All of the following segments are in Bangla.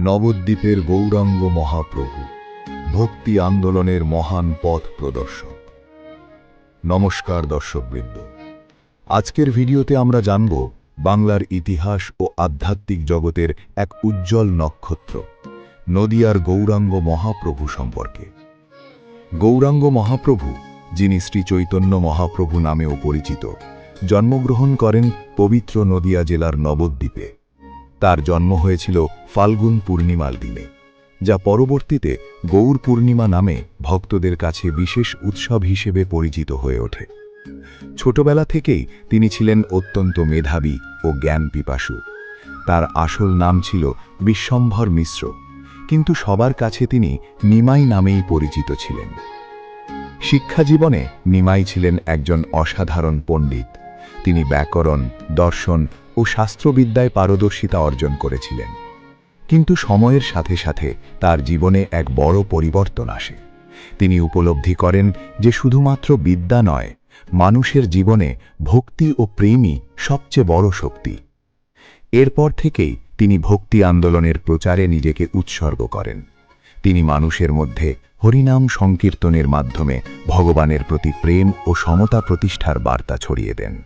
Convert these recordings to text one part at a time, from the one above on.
নবদ্বীপের গৌরাঙ্গ মহাপ্রভু ভক্তি আন্দোলনের মহান পথ প্রদর্শক। নমস্কার দর্শকবৃন্দ, আজকের ভিডিওতে আমরা জানব বাংলার ইতিহাস ও আধ্যাত্মিক জগতের এক উজ্জ্বল নক্ষত্র নদিয়ার গৌরাঙ্গ মহাপ্রভু সম্পর্কে। গৌরাঙ্গ মহাপ্রভু, যিনি শ্রী চৈতন্য মহাপ্রভু নামেও পরিচিত, জন্মগ্রহণ করেন পবিত্র নদিয়া জেলার নবদ্বীপে। তার জন্ম হয়েছিল ফাল্গুন পূর্ণিমার দিনে, যা পরবর্তীতে গৌর পূর্ণিমা নামে ভক্তদের কাছে বিশেষ উৎসব হিসেবে পরিচিত হয়ে ওঠে। ছোটবেলা থেকেই তিনি ছিলেন অত্যন্ত মেধাবী ও জ্ঞান পিপাসু। তার আসল নাম ছিল বিশ্বম্ভর মিশ্র, কিন্তু সবার কাছে তিনি নিমাই নামেই পরিচিত ছিলেন। শিক্ষাজীবনে নিমাই ছিলেন একজন অসাধারণ পণ্ডিত। তিনি ব্যাকরণ, দর্শন ও শাস্ত্রবিদ্যায় পারদর্শিতা অর্জন করেছিলেন। কিন্তু সময়ের সাথে সাথে তার জীবনে এক বড় পরিবর্তন আসে। তিনি উপলব্ধি করেন যে শুধুমাত্র বিদ্যা নয়, মানুষের জীবনে ভক্তি ও প্রেমই সবচেয়ে বড় শক্তি। এরপর থেকেই তিনি ভক্তি আন্দোলনের প্রচারে নিজেকে উৎসর্গ করেন। তিনি মানুষের মধ্যে হরিনাম সংকীর্তনের মাধ্যমে ভগবানের প্রতি প্রেম ও সমতা প্রতিষ্ঠার বার্তা ছড়িয়ে দেন।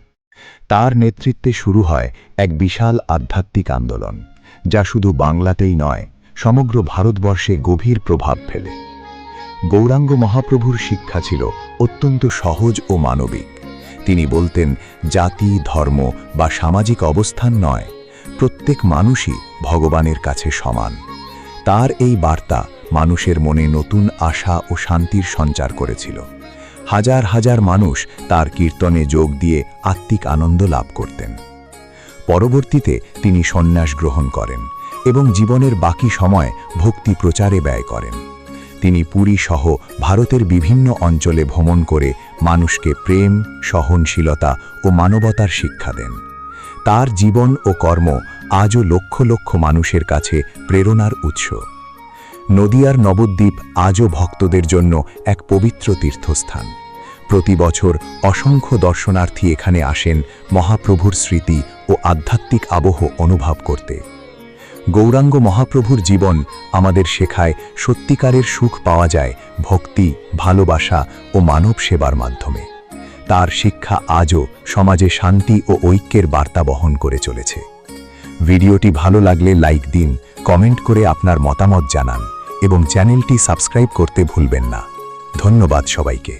তার নেতৃত্বে শুরু হয় এক বিশাল আধ্যাত্মিক আন্দোলন, যা শুধু বাংলাতেই নয়, সমগ্র ভারতবর্ষে গভীর প্রভাব ফেলে। গৌরাঙ্গ মহাপ্রভুর শিক্ষা ছিল অত্যন্ত সহজ ও মানবিক। তিনি বলতেন, জাতি, ধর্ম বা সামাজিক অবস্থান নয়, প্রত্যেক মানুষই ভগবানের কাছে সমান। তার এই বার্তা মানুষের মনে নতুন আশা ও শান্তির সঞ্চার করেছিল। হাজার হাজার মানুষ তার কীর্তনে যোগ দিয়ে আত্মিক আনন্দ লাভ করতেন। পরবর্তীতে তিনি সন্ন্যাস গ্রহণ করেন এবং জীবনের বাকি সময় ভক্তি প্রচারে ব্যয় করেন। তিনি পুরী সহ ভারতের বিভিন্ন অঞ্চলে ভ্রমণ করে মানুষকে প্রেম, সহনশীলতা ও মানবতার শিক্ষা দেন। তার জীবন ও কর্ম আজও লক্ষ লক্ষ মানুষের কাছে প্রেরণার উৎস। নদিয়ার নবদ্বীপ আজও ভক্তদের জন্য এক পবিত্র তীর্থস্থান। প্রতি বছর অসংখ্য দর্শনার্থী এখানে আসেন মহাপ্রভুর স্মৃতি ও আধ্যাত্মিক আবহ অনুভব করতে। গৌরাঙ্গ মহাপ্রভুর জীবন আমাদের শেখায় সত্যিকারের সুখ পাওয়া যায় ভক্তি, ভালোবাসা ও মানব সেবার মাধ্যমে। তার শিক্ষা আজও সমাজে শান্তি ও ঐক্যের বার্তা বহন করে চলেছে। ভিডিওটি ভালো লাগলে লাইক দিন, কমেন্ট করে আপনার মতামত জানান এবং চ্যানেলটি সাবস্ক্রাইব করতে ভুলবেন না। ধন্যবাদ সবাইকে।